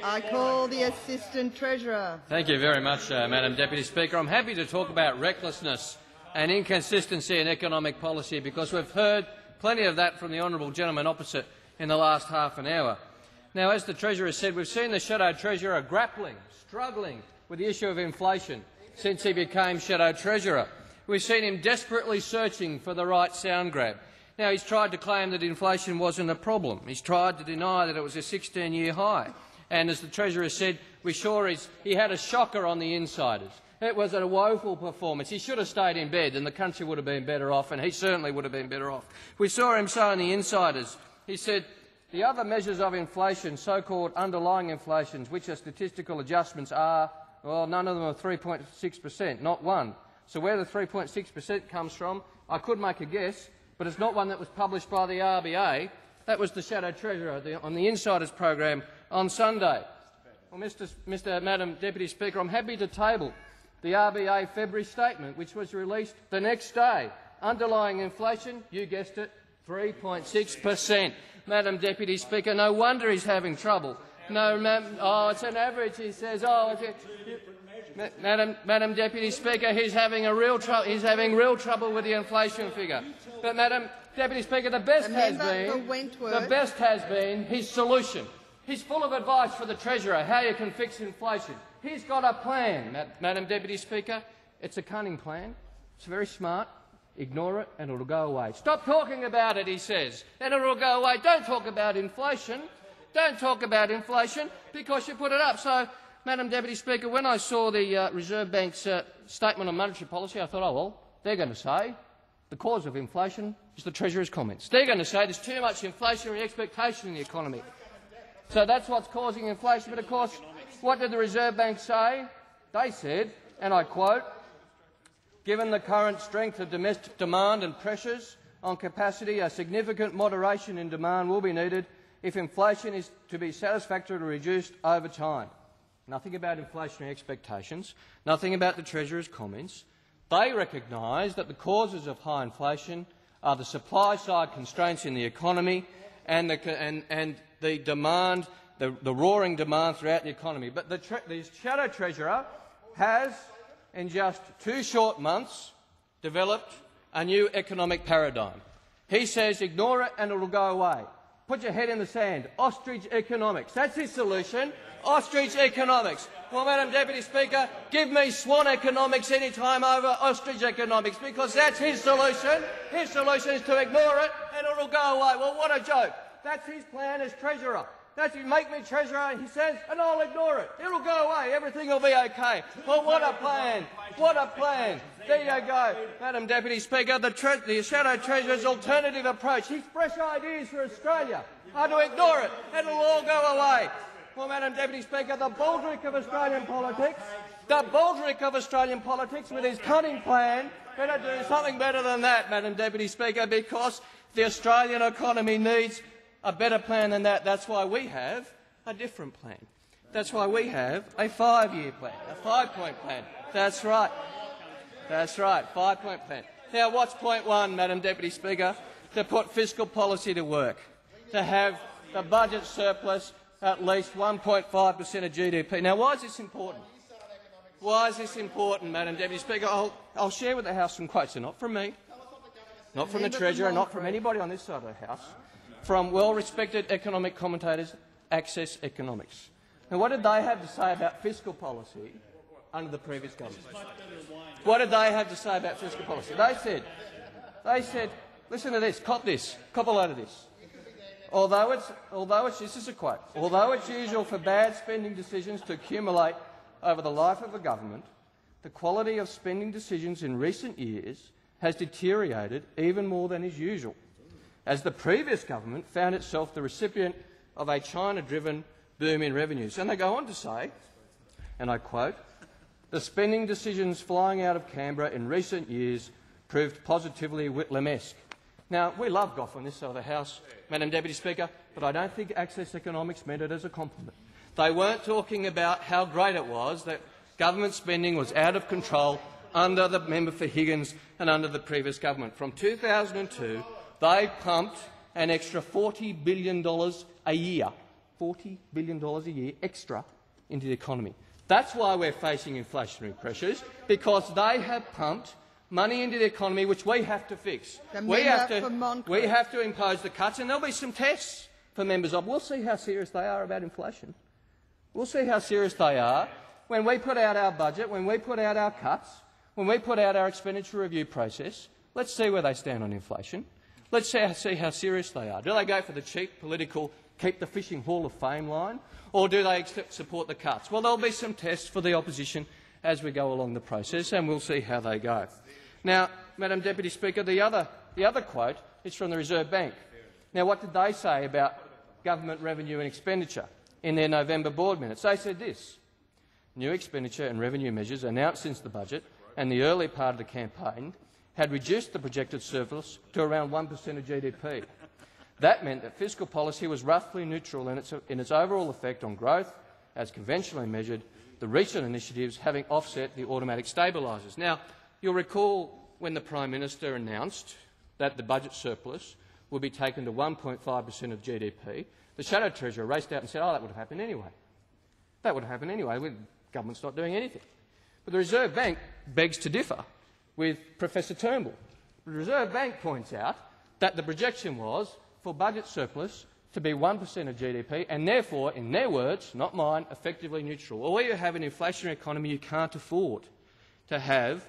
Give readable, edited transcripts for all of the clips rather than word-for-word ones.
I call the Assistant Treasurer. Thank you very much, Madam Deputy Speaker. I'm happy to talk about recklessness and inconsistency in economic policy because we've heard plenty of that from the honourable gentleman opposite in the last half an hour. Now, as the Treasurer said, we've seen the Shadow Treasurer grappling, struggling with the issue of inflation since he became Shadow Treasurer. We've seen him desperately searching for the right sound grab. Now, he's tried to claim that inflation wasn't a problem. He's tried to deny that it was a 16-year high. And as the Treasurer said, we're sure he had a shocker on the insiders. It was a woeful performance. He should have stayed in bed and the country would have been better off, and he certainly would have been better off. We saw him say on the insiders, he said, the other measures of inflation, so-called underlying inflations, which are statistical adjustments, are, well, none of them are 3.6%, not one. So where the 3.6% comes from, I could make a guess, but it's not one that was published by the RBA. That was the Shadow Treasurer on the Insiders program on Sunday. Well, Madam Deputy Speaker, I'm happy to table the RBA February statement, which was released the next day. Underlying inflation, you guessed it, 3.6%. Madam Deputy Speaker, no wonder he's having trouble. No, it's an average, he says. Madam Deputy Speaker, he's having real trouble with the inflation figure. But, Madam Deputy Speaker, the best has been his solution. He's full of advice for the Treasurer how you can fix inflation. He's got a plan, Madam Deputy Speaker. It's a cunning plan. It's very smart. Ignore it and it will go away. Stop talking about it, he says, and it will go away. Don't talk about inflation. Don't talk about inflation because you put it up. So, Madam Deputy Speaker, when I saw the Reserve Bank's statement on monetary policy, I thought, oh, well, they're going to say the cause of inflation is the Treasurer's comments. They're going to say there's too much inflationary expectation in the economy. So that's what's causing inflation. But, of course, what did the Reserve Bank say? They said, and I quote, given the current strength of domestic demand and pressures on capacity, a significant moderation in demand will be needed if inflation is to be satisfactorily reduced over time. Nothing about inflationary expectations, nothing about the Treasurer's comments. They recognise that the causes of high inflation are the supply-side constraints in the economy and the demand, the roaring demand throughout the economy. But the Shadow Treasurer has, in just 2 short months, developed a new economic paradigm. He says, ignore it and it will go away. Put your head in the sand. Ostrich economics. That's his solution. Ostrich economics. Well, Madam Deputy Speaker, give me swan economics any time over ostrich economics because that's his solution. His solution is to ignore it and it will go away. Well, what a joke. That's his plan as Treasurer. That's you make me Treasurer, he says, and I'll ignore it. It'll go away. Everything will be okay. Well, what a plan. What a plan. There you go, Madam Deputy Speaker. The Shadow Treasurer's alternative approach, his fresh ideas for Australia, are to ignore it and it'll all go away. Well, Madam Deputy Speaker, the baldrick of Australian politics with his cunning plan better do something better than that, Madam Deputy Speaker, because the Australian economy needs a better plan than that. That's why we have a different plan. That's why we have a 5-year plan, a 5-point plan. That's right. That's right, 5-point plan. Now, what's point 1, Madam Deputy Speaker? To put fiscal policy to work, to have the budget surplus at least 1.5% of GDP. Now, why is this important? Why is this important, Madam Deputy Speaker? I'll share with the House some quotes. They're not from me, not from the Treasurer, not from anybody on this side of the House, from well-respected economic commentators, Access Economics. Now, what did they have to say about fiscal policy under the previous government? What did they have to say about fiscal policy? They said, listen to this, cop a load of this. This is a quote, although it's usual for bad spending decisions to accumulate over the life of a government, the quality of spending decisions in recent years has deteriorated even more than is usual, as the previous government found itself the recipient of a China-driven boom in revenues. And they go on to say, and I quote, the spending decisions flying out of Canberra in recent years proved positively Whitlam-esque. Now, we love Gough on this side of the House, Madam Deputy Speaker, but I don't think Access Economics meant it as a compliment. They weren't talking about how great it was that government spending was out of control under the member for Higgins and under the previous government. From 2002, they pumped an extra $40 billion a year, $40 billion a year extra into the economy. That's why we're facing inflationary pressures, because they have pumped money into the economy which we have to fix. We have to impose the cuts, and there'll be some tests for members of. We'll see how serious they are about inflation. We'll see how serious they are when we put out our budget, when we put out our cuts, when we put out our expenditure review process. Let's see where they stand on inflation. Let's see how serious they are. Do they go for the cheap political keep the fishing Hall of Fame line, or do they support the cuts? Well, there'll be some tests for the opposition as we go along the process, and we'll see how they go. Now, Madam Deputy Speaker, the other quote is from the Reserve Bank. Now, what did they say about government revenue and expenditure in their November board minutes? They said this: new expenditure and revenue measures announced since the budget and the early part of the campaign had reduced the projected surplus to around 1% of GDP. That meant that fiscal policy was roughly neutral in its overall effect on growth, as conventionally measured, the recent initiatives having offset the automatic stabilisers. Now, you'll recall when the Prime Minister announced that the budget surplus would be taken to 1.5% of GDP, the Shadow Treasurer raced out and said, oh, that would have happened anyway. That would have happened anyway. The government's not doing anything. But the Reserve Bank begs to differ with Professor Turnbull. The Reserve Bank points out that the projection was for budget surplus to be 1% of GDP and therefore, in their words, not mine, effectively neutral. Well, where you have an inflationary economy, you can't afford to have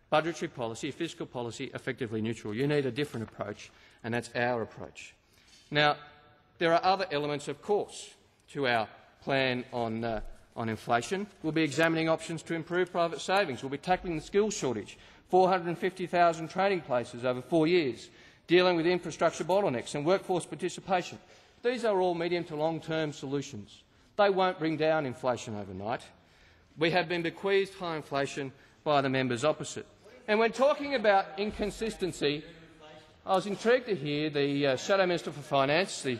budgetary policy, fiscal policy, effectively neutral. You need a different approach, and that's our approach. Now, there are other elements, of course, to our plan on inflation. We'll be examining options to improve private savings. We'll be tackling the skills shortage, 450,000 training places over 4 years, dealing with infrastructure bottlenecks and workforce participation. These are all medium to long-term solutions. They won't bring down inflation overnight. We have been bequeathed high inflation by the members opposite. And when talking about inconsistency, I was intrigued to hear the Shadow Minister for Finance, the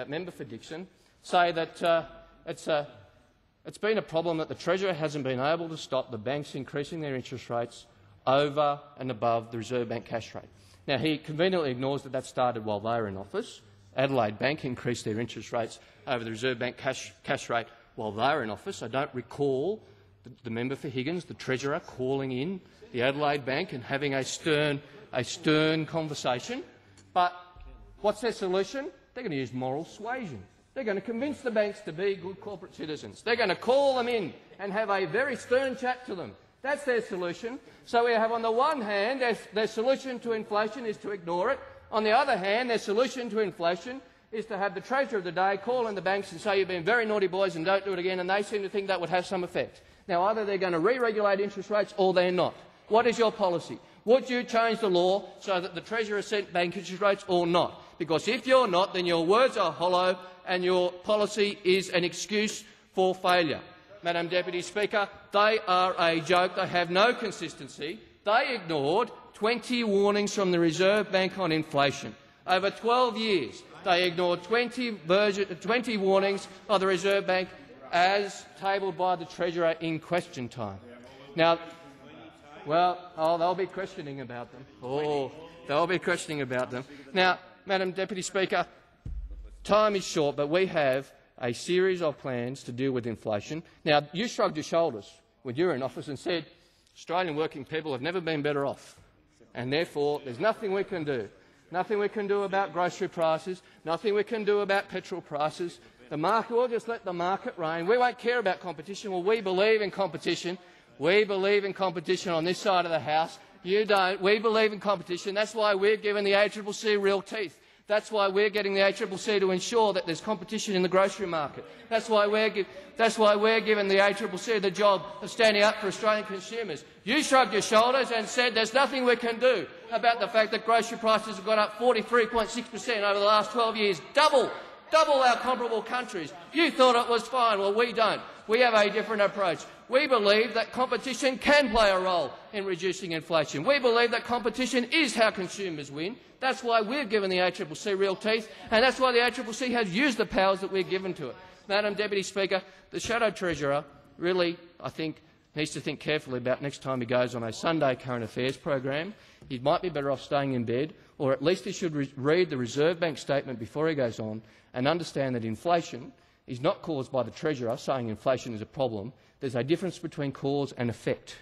member for Dixon, say that it's been a problem that the Treasurer hasn't been able to stop the banks increasing their interest rates over and above the Reserve Bank cash rate. Now, he conveniently ignores that started while they were in office. Adelaide Bank increased their interest rates over the Reserve Bank cash rate while they were in office. I don't recall the member for Higgins, the Treasurer, calling in the Adelaide Bank and having a stern conversation. But what's their solution? They're going to use moral suasion. They're going to convince the banks to be good corporate citizens. They're going to call them in and have a very stern chat to them. That's their solution. So we have, on the one hand, their solution to inflation is to ignore it. On the other hand, their solution to inflation is to have the Treasurer of the day call in the banks and say, you've been very naughty boys and don't do it again, and they seem to think that would have some effect. Now, either they're going to re-regulate interest rates or they're not. What is your policy? Would you change the law so that the Treasurer set bank interest rates or not? Because if you're not, then your words are hollow and your policy is an excuse for failure. Madam Deputy Speaker, they are a joke. They have no consistency. They ignored 20 warnings from the Reserve Bank on inflation. Over 12 years, they ignored 20 warnings of the Reserve Bank as tabled by the Treasurer in question time. Now, they'll be questioning about them. They'll be questioning about them. Now, Madam Deputy Speaker, time is short, but we have a series of plans to deal with inflation. Now, you shrugged your shoulders when you were in office and said Australian working people have never been better off, and therefore there's nothing we can do. Nothing we can do about grocery prices, nothing we can do about petrol prices. The market will just let the market reign. We won't care about competition. Well, we believe in competition. We believe in competition on this side of the House. You don't. We believe in competition. That's why we've given the ACCC real teeth. That's why we're getting the ACCC to ensure that there's competition in the grocery market. That's why we're giving the ACCC the job of standing up for Australian consumers. You shrugged your shoulders and said there's nothing we can do about the fact that grocery prices have gone up 43.6% over the last 12 years, double our comparable countries. You thought it was fine. Well, we don't. We have a different approach. We believe that competition can play a role in reducing inflation. We believe that competition is how consumers win. That's why we've given the ACCC real teeth, and that's why the ACCC has used the powers that we're given to it. Madam Deputy Speaker, the Shadow Treasurer really, I think, needs to think carefully about next time he goes on a Sunday current affairs program. He might be better off staying in bed, or at least he should read the Reserve Bank statement before he goes on and understand that inflation is not caused by the Treasurer saying inflation is a problem. There's a difference between cause and effect.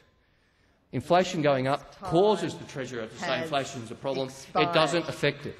Inflation going up causes the Treasurer to say inflation is a problem. It doesn't affect it.